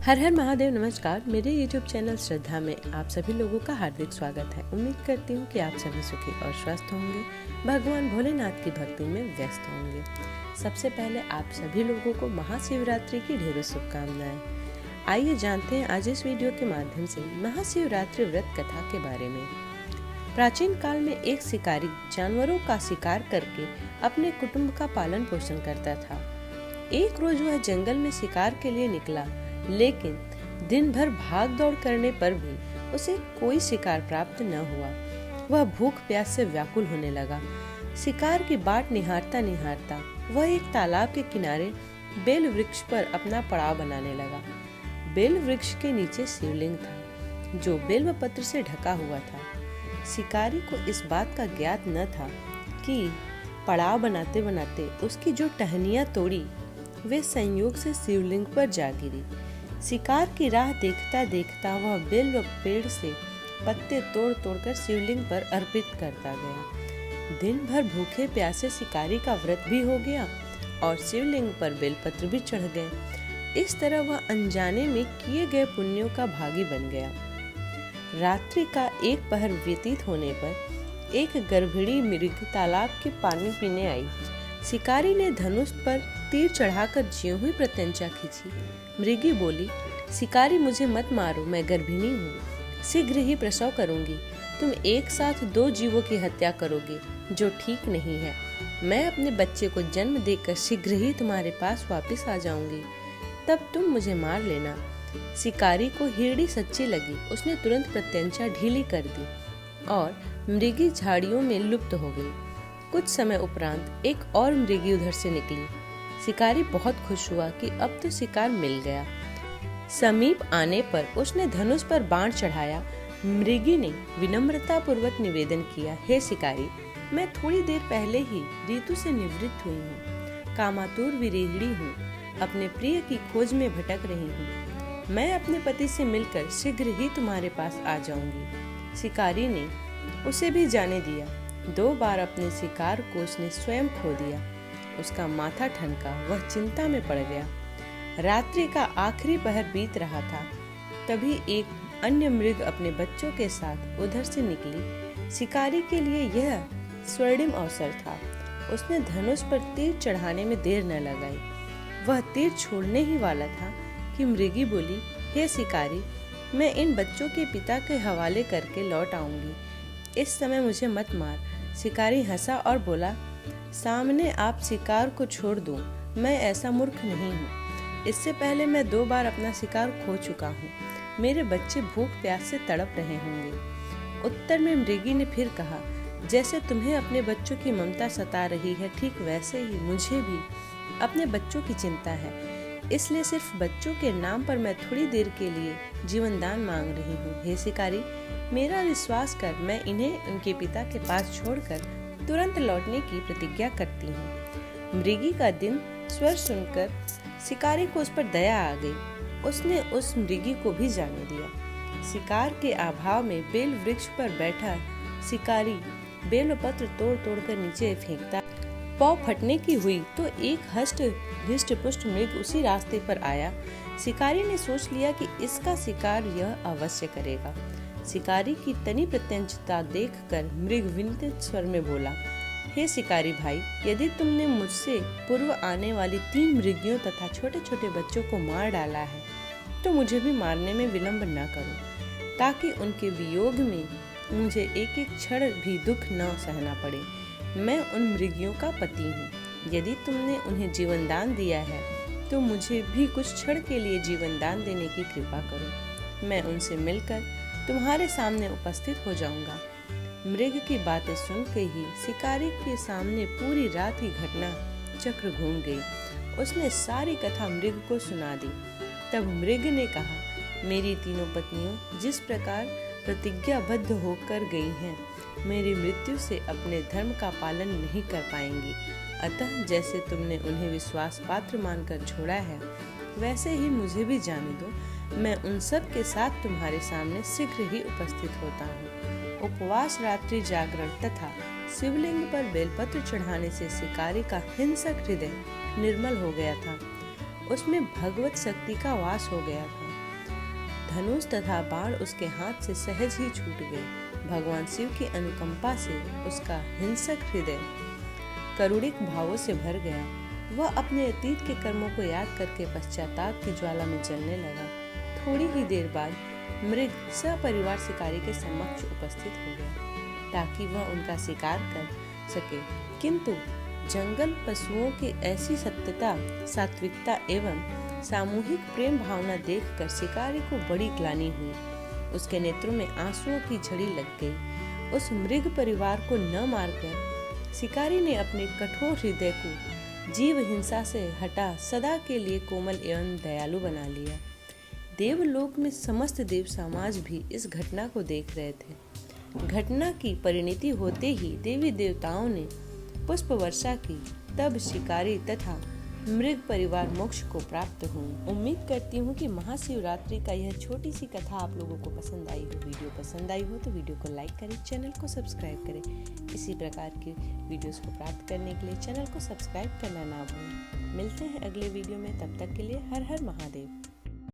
हर हर महादेव। नमस्कार। मेरे YouTube channel श्रद्धा में आप सभी लोगों का हार्दिक स्वागत है। उम्मीद करती हूँ कि आप सभी सुखी और स्वस्थ होंगे, भगवान भोलेनाथ की भक्ति में व्यस्त होंगे। सबसे पहले आप सभी लोगों को महाशिवरात्रि की ढेरों शुभकामनाएं। आइए जानते हैं आज इस वीडियो के माध्यम से महाशिवरात्रि व्रत कथा के बारे में। प्राचीन काल में एक शिकारी जानवरों का शिकार करके अपने कुटुंब का पालन पोषण करता था। एक रोज वह जंगल में शिकार के लिए निकला, लेकिन दिन भर भाग दौड़ करने पर भी उसे कोई शिकार प्राप्त न हुआ। वह भूख प्यास से व्याकुल होने लगा। शिकार की बाट निहारता निहारता वह एक तालाब के किनारे बेल वृक्ष पर अपना पड़ाव बनाने लगा। बेल वृक्ष के नीचे शिवलिंग था, जो बेल पत्र से ढका हुआ था। शिकारी को इस बात का ज्ञात न था कि पड़ाव बनाते बनाते उसकी जो टहनियां तोड़ी वे संयोग से शिवलिंग पर जा गिरी। शिकार की राह देखता देखता वह बेल व पेड़ से पत्ते तोड़ तोड़कर शिवलिंग पर अर्पित करता गया। दिन भर भूखे प्यासे शिकारी का व्रत भी हो गया और शिवलिंग पर बेलपत्र भी चढ़ गए। इस तरह वह अनजाने में किए गए पुण्यों का भागी बन गया। रात्रि का एक पहर व्यतीत होने पर एक गर्भिणी मृग तालाब के पानी पीने आई। शिकारी ने धनुष पर तीर चढ़ाकर ज्यों ही प्रत्यंचा खींची। मृगी बोली, शिकारी मुझे मत मारो, मैं गर्भिणी हूँ, शीघ्र ही प्रसव करूंगी। तुम एक साथ दो जीवों की हत्या करोगे, जो ठीक नहीं है। मैं अपने बच्चे को जन्म देकर शीघ्र ही तुम्हारे पास वापस आ जाऊंगी, तब तुम मुझे मार लेना। शिकारी को हिरडी सच्ची लगी। उसने तुरंत प्रत्यंचा ढीली कर दी और मृगी झाड़ियों में लुप्त हो गई। कुछ समय उपरांत एक और मृगी उधर से निकली। शिकारी बहुत खुश हुआ कि अब तो शिकार मिल गया। समीप आने पर उसने धनुष पर बाण चढ़ाया। मृगी ने विनम्रता पूर्वक निवेदन किया, हे शिकारी, मैं थोड़ी देर पहले ही ऋतु से निवृत्त हुई हूँ, कामातुर विरहिणी हूँ, अपने प्रिय की खोज में भटक रही हूँ। मैं अपने पति से मिलकर शीघ्र ही तुम्हारे पास आ जाऊंगी। शिकारी ने उसे भी जाने दिया। 2 बार अपने शिकार को उसने स्वयं खो दिया। उसका माथा ठनका, वह चिंता में पड़ गया। रात्रि का आखिरी पहर बीत रहा था। तभी एक अन्य मृग अपने बच्चों के साथ उधर से निकली। शिकारी के लिए यह स्वर्णिम अवसर था। उसने धनुष पर तीर चढ़ाने में देर न लगाई। वह तीर छोड़ने ही वाला था कि मृगी बोली, हे शिकारी, मैं इन बच्चों के पिता के हवाले करके लौट आऊंगी, इस समय मुझे मत मार। शिकारी हंसा और बोला, सामने आप शिकार को छोड़ दूं, मैं ऐसा मूर्ख नहीं हूँ। इससे पहले मैं 2 बार अपना शिकार खो चुका हूँ। मेरे बच्चे भूख प्यास से तड़प रहे होंगे। उत्तर में मृगी ने फिर कहा, जैसे तुम्हें अपने बच्चों की ममता सता रही है, ठीक वैसे ही मुझे भी अपने बच्चों की चिंता है। इसलिए सिर्फ बच्चों के नाम पर मैं थोड़ी देर के लिए जीवन दान मांग रही हूँ। हे शिकारी, मेरा विश्वास कर, मैं इन्हें उनके पिता के पास छोड़कर तुरंत लौटने की प्रतिज्ञा करती हूँ। मृगी का दिन स्वर सुनकर शिकारी को उस पर दया आ गई। उसने उस मृगी को भी जाने दिया। शिकार के अभाव में बेल वृक्ष पर बैठा शिकारी बेल पत्र तोड़ तोड़ कर नीचे फेंकता। पाँव फटने की हुई तो एक हष्ट पुष्ट मृग उसी रास्ते पर आया। शिकारी ने सोच लिया कि इसका शिकार यह अवश्य करेगा। शिकारी की तनी प्रत्यंचता देखकर मृग विनती स्वर में बोला, हे शिकारी भाई, यदि तुमने मुझसे पूर्व आने वाली 3 मृगियों तथा छोटे छोटे बच्चों को मार डाला है, तो मुझे भी मारने में विलंब न करो, ताकि उनके वियोग में मुझे एक एक क्षण भी दुख न सहना पड़े। मैं उन मृगियों का पति हूँ। यदि तुमने उन्हें जीवन दान दिया है, तो मुझे भी कुछ क्षण के लिए जीवन दान देने की कृपा करो। मैं उनसे मिलकर तुम्हारे सामने उपस्थित हो जाऊंगा। मृग की बातें सुन के ही शिकारी के सामने पूरी रात की घटना चक्र घूम गई। उसने सारी कथा मृग को सुना दी। तब मृग ने कहा, मेरी तीनों पत्नियों जिस प्रकार प्रतिज्ञाबद्ध होकर गई हैं, मेरी मृत्यु से अपने धर्म का पालन नहीं कर पाएंगी। अतः जैसे तुमने उन्हें विश्वास पात्र मानकर छोड़ा है, वैसे ही मुझे भी जाने दो। मैं उन सब के साथ तुम्हारे सामने शीघ्र ही उपस्थित होता हूँ। उपवास, रात्रि जागरण तथा शिवलिंग पर बेलपत्र चढ़ाने से शिकारी का हिंसक हृदय निर्मल हो गया था। उसमें भगवत शक्ति का वास हो गया था। धनुष तथा बाण उसके हाथ से सहज ही छूट गए। भगवान शिव की अनुकंपा से उसका हिंसक हृदय करुणिक भावों से भर गया। वह अपने अतीत के कर्मों को याद करके पश्चाताप की ज्वाला में जलने लगा। थोड़ी ही देर बाद मृग सपरिवार शिकारी के समक्ष उपस्थित हो गया ताकि वह उनका शिकार कर सके, किंतु जंगल पशुओं की ऐसी सत्यता, सात्विकता एवं सामूहिक प्रेम भावना देखकर शिकारी को बड़ी ग्लानि हुई। उसके नेत्रों में आंसुओं की झड़ी लग गई। उस मृग परिवार को न मारकर शिकारी ने अपने कठोर हृदय को जीव हिंसा से हटा सदा के लिए कोमल एवं दयालु बना लिया। देवलोक में समस्त देव समाज भी इस घटना को देख रहे थे। घटना की परिणति होते ही देवी देवताओं ने पुष्प वर्षा की, तब शिकारी तथा मृग परिवार मोक्ष को प्राप्त हुए। उम्मीद करती हूँ कि महाशिवरात्रि का यह छोटी सी कथा आप लोगों को पसंद आई हो। वीडियो पसंद आई हो तो वीडियो को लाइक करें, चैनल को सब्सक्राइब करें। इसी प्रकार की वीडियोस को प्राप्त करने के लिए चैनल को सब्सक्राइब करना ना भूलें। मिलते हैं अगले वीडियो में, तब तक के लिए हर हर महादेव।